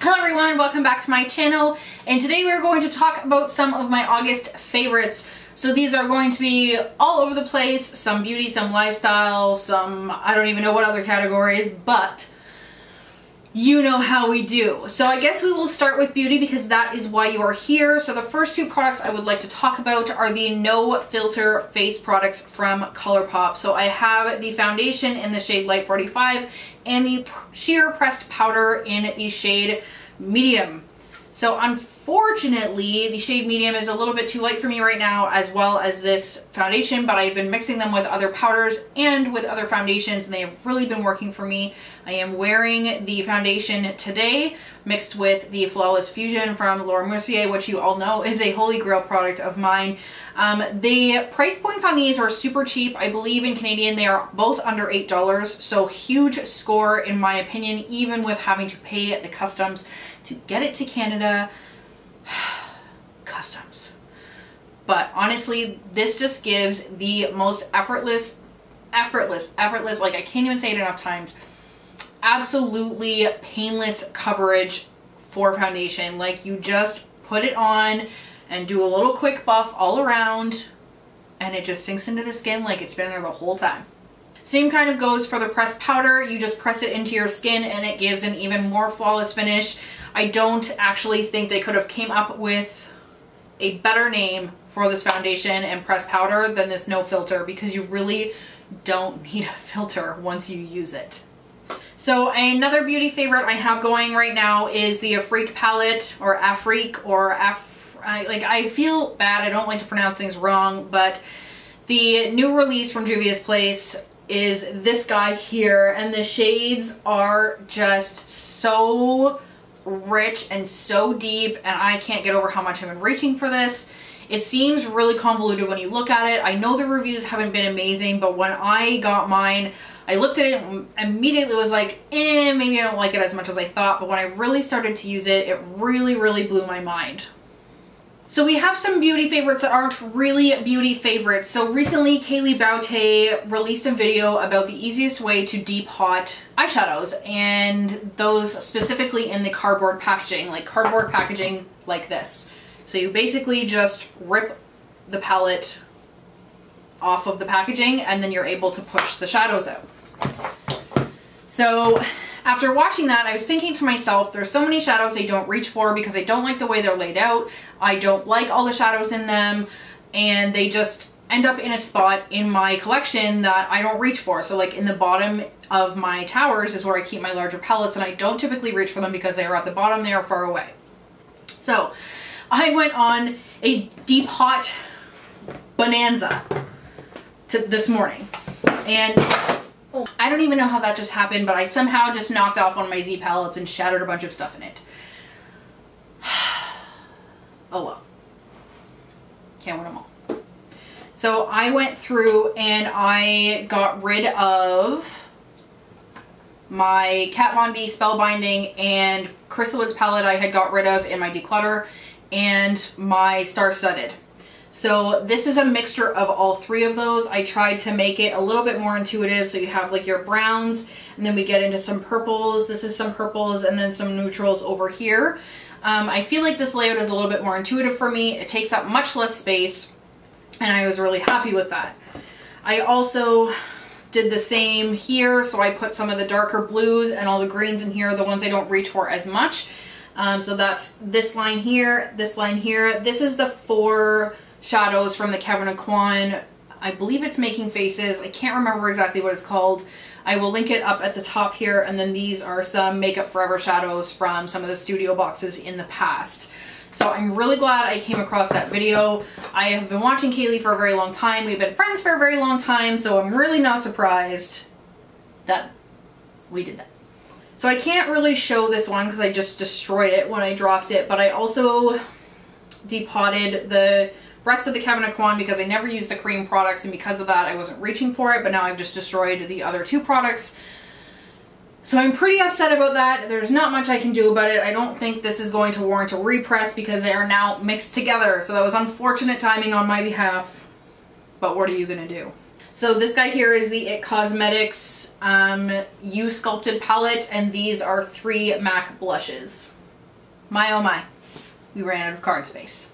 Hello everyone, welcome back to my channel, and today we're going to talk about some of my August favorites. So these are going to be all over the place, some beauty, some lifestyle, some I don't even know what other categories, but you know how we do. So I guess we will start with beauty because that is why you are here. So the first two products I would like to talk about are the no filter face products from ColourPop. So I have the foundation in the shade Light 45 and the sheer pressed powder in the shade Medium. So unfortunately, the shade Medium is a little bit too light for me right now, as well as this foundation, but I've been mixing them with other powders and with other foundations, and they have really been working for me. I am wearing the foundation today, mixed with the Flawless Fusion from Laura Mercier, which you all know is a holy grail product of mine. The price points on these are super cheap. I believe in Canadian they are both under $8, so huge score in my opinion, even with having to pay the customs to get it to Canada. Customs. But honestly, this just gives the most effortless, like I can't even say it enough times, absolutely painless coverage for foundation. Like you just put it on and do a little quick buff all around and it just sinks into the skin like it's been there the whole time. Same kind of goes for the pressed powder. You just press it into your skin and it gives an even more flawless finish. I don't actually think they could have came up with a better name for this foundation and pressed powder than this no filter, because you really don't need a filter once you use it. So another beauty favorite I have going right now is the Afrique palette, or Afrique, or I feel bad, I don't like to pronounce things wrong, but the new release from Juvia's Place is this guy here, and the shades are just so rich and so deep, and I can't get over how much I've been reaching for this. It seems really convoluted when you look at it. I know the reviews haven't been amazing, but when I got mine, I looked at it and immediately was like, maybe I don't like it as much as I thought, but when I really started to use it, it really blew my mind. So we have some beauty favorites that aren't really beauty favorites. So recently, Kaylee Baute released a video about the easiest way to deep hot eyeshadows, and those specifically in the cardboard packaging, like this. So you basically just rip the palette off of the packaging and then you're able to push the shadows out. So after watching that, I was thinking to myself, there's so many shadows I don't reach for because I don't like the way they're laid out. I don't like all the shadows in them, and they just end up in a spot in my collection that I don't reach for. So like in the bottom of my towers is where I keep my larger palettes, and I don't typically reach for them because they are at the bottom, they are far away. So I went on a deep hot bonanza this morning, and I don't even know how that just happened, but I somehow just knocked off one of my Z palettes and shattered a bunch of stuff in it. Oh well. Can't win them all. So I went through and I got rid of my Kat Von D Spellbinding and Chrysalids palette I had got rid of in my declutter, and my Star Studded. So this is a mixture of all three of those. I tried to make it a little bit more intuitive, so you have like your browns, and then we get into some purples. This is some purples, and then some neutrals over here. I feel like this layout is a little bit more intuitive for me. It takes up much less space, and I was really happy with that. I also did the same here, so I put some of the darker blues and all the greens in here, the ones I don't reach for as much. So that's this line here, this line here. This is the 4 shadows from the Kevyn Aucoin. I believe it's Making Faces. I can't remember exactly what it's called. I will link it up at the top here, and then these are some Makeup Forever shadows from some of the studio boxes in the past. So I'm really glad I came across that video. I have been watching Kaylee for a very long time. We've been friends for a very long time, so I'm really not surprised that we did that. So I can't really show this one because I just destroyed it when I dropped it, but I also depotted the rest of the Kevyn Aucoin because I never used the cream products, and because of that I wasn't reaching for it, but now I've just destroyed the other 2 products. So I'm pretty upset about that. There's not much I can do about it. I don't think this is going to warrant a repress because they are now mixed together. So that was unfortunate timing on my behalf, but what are you gonna do? So this guy here is the IT Cosmetics You Sculpted palette, and these are 3 MAC blushes. my oh my, we ran out of card space.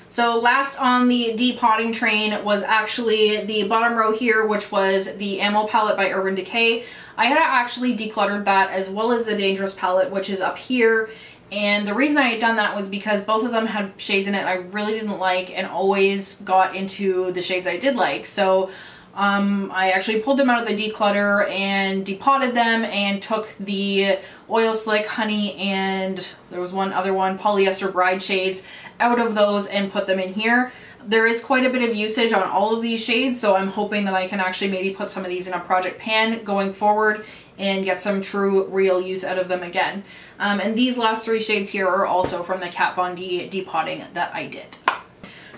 So last on the depotting train was actually the bottom row here, which was the Ammo palette by Urban Decay. I had actually decluttered that, as well as the Dangerous palette, which is up here. And the reason I had done that was because both of them had shades in it I really didn't like, and always got into the shades I did like. So I actually pulled them out of the declutter and depotted them, and took the Oil Slick, Honey, and there was one other one, Polyester Bride shades, out of those and put them in here. There is quite a bit of usage on all of these shades, so I'm hoping that I can actually maybe put some of these in a project pan going forward and get some true real use out of them again. And these last three shades here are also from the Kat Von D depotting that I did.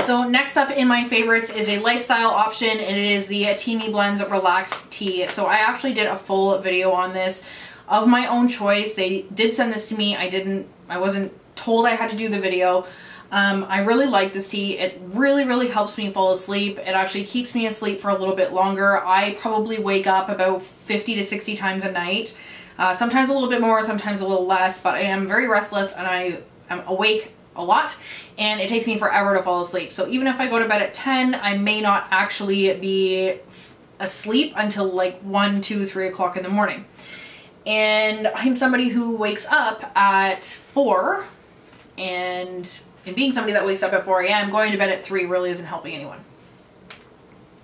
So next up in my favorites is a lifestyle option, and it is the Teami Blends Relax Tea. So I actually did a full video on this of my own choice. They did send this to me. I wasn't told I had to do the video. I really like this tea. It really helps me fall asleep. It actually keeps me asleep for a little bit longer. I probably wake up about 50 to 60 times a night. Sometimes a little bit more, sometimes a little less, but I am very restless and I am awake a lot, and it takes me forever to fall asleep. So even if I go to bed at 10, I may not actually be asleep until like 1, 2, 3 o'clock in the morning. And I'm somebody who wakes up at 4, and being somebody that wakes up at 4 a.m., going to bed at 3 really isn't helping anyone.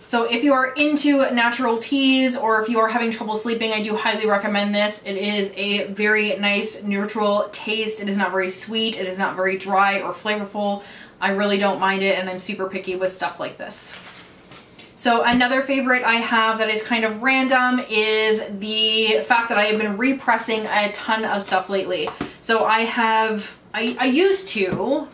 So if you are into natural teas, or if you are having trouble sleeping, I do highly recommend this. It is a very nice neutral taste. It is not very sweet. It is not very dry or flavorful. I really don't mind it, and I'm super picky with stuff like this. So another favorite I have that is kind of random is the fact that I have been repressing a ton of stuff lately. So I used to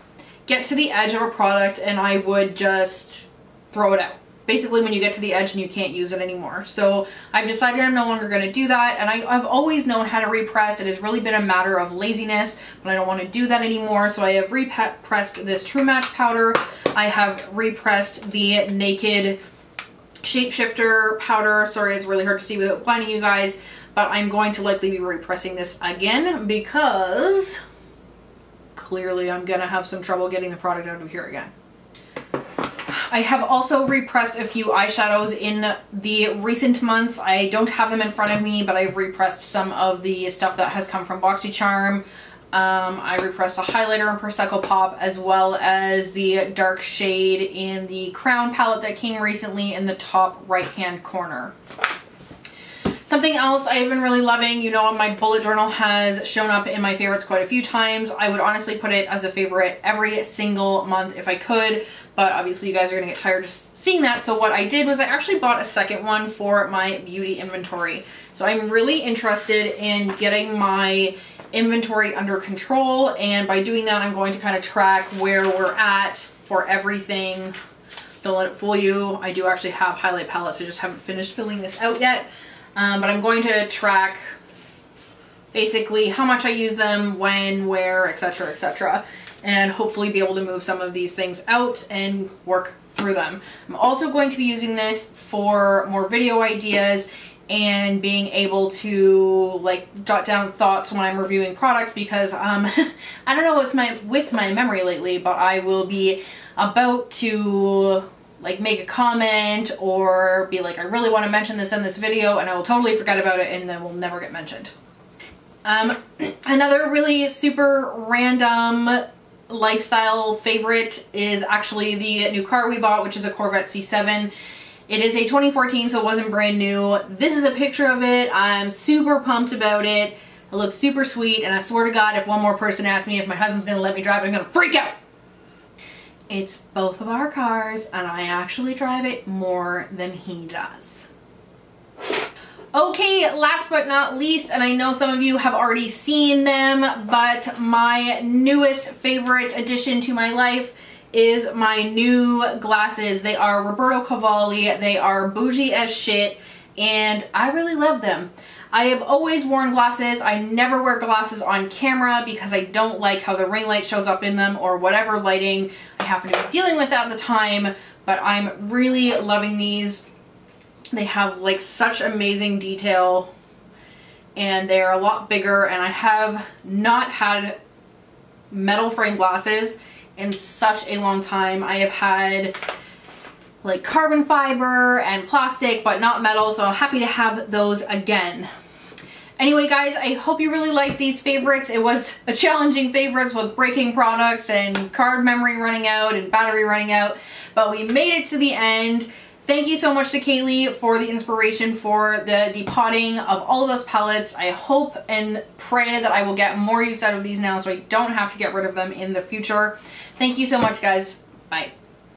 get to the edge of a product and I would just throw it out. Basically when you get to the edge and you can't use it anymore. So I've decided I'm no longer going to do that, and I've always known how to repress. It has really been a matter of laziness, but I don't want to do that anymore. So I have repressed this True Match powder. I have repressed the Naked Shapeshifter powder. Sorry, it's really hard to see without blinding you guys, but I'm going to likely be repressing this again because clearly I'm gonna have some trouble getting the product out of here again. I have also repressed a few eyeshadows in the recent months. I don't have them in front of me, but I've repressed some of the stuff that has come from BoxyCharm. I repressed the highlighter in Prosecco Pop, as well as the dark shade in the Crown palette that came recently in the top right hand corner. Something else I've been really loving, you know, my bullet journal has shown up in my favorites quite a few times. I would honestly put it as a favorite every single month if I could, but obviously you guys are gonna get tired of seeing that. So what I did was I actually bought a second one for my beauty inventory. So I'm really interested in getting my inventory under control, and by doing that I'm going to kind of track where we're at for everything. Don't let it fool you, I do actually have highlight palettes. I just haven't finished filling this out yet. But I'm going to track basically how much I use them, when, where, etc., etc., and hopefully be able to move some of these things out and work through them. I'm also going to be using this for more video ideas and being able to like jot down thoughts when I'm reviewing products, because I don't know what's with my memory lately, but I will be about to like make a comment or be like, I really want to mention this in this video, and I will totally forget about it and then will never get mentioned. Another really super random lifestyle favorite is actually the new car we bought, which is a Corvette C7. It is a 2014, so it wasn't brand new. This is a picture of it. I'm super pumped about it. It looks super sweet, and I swear to God, if one more person asks me if my husband's gonna let me drive it, I'm gonna freak out. It's both of our cars, and I actually drive it more than he does. Okay, last but not least, and I know some of you have already seen them, but my newest favorite addition to my life is my new glasses. They are Roberto Cavalli. They are bougie as shit, and I really love them. I have always worn glasses. I never wear glasses on camera because I don't like how the ring light shows up in them or whatever lighting I happen to be dealing with at the time, but I'm really loving these. They have like such amazing detail, and they're a lot bigger, and I have not had metal frame glasses in such a long time. I have had like carbon fiber and plastic, but not metal, so I'm happy to have those again. Anyway, guys, I hope you really liked these favorites. It was a challenging favorites with breaking products and card memory running out and battery running out, but we made it to the end. Thank you so much to Kaylee for the inspiration for the depotting of all of those pellets. I hope and pray that I will get more use out of these now so I don't have to get rid of them in the future. Thank you so much, guys. Bye.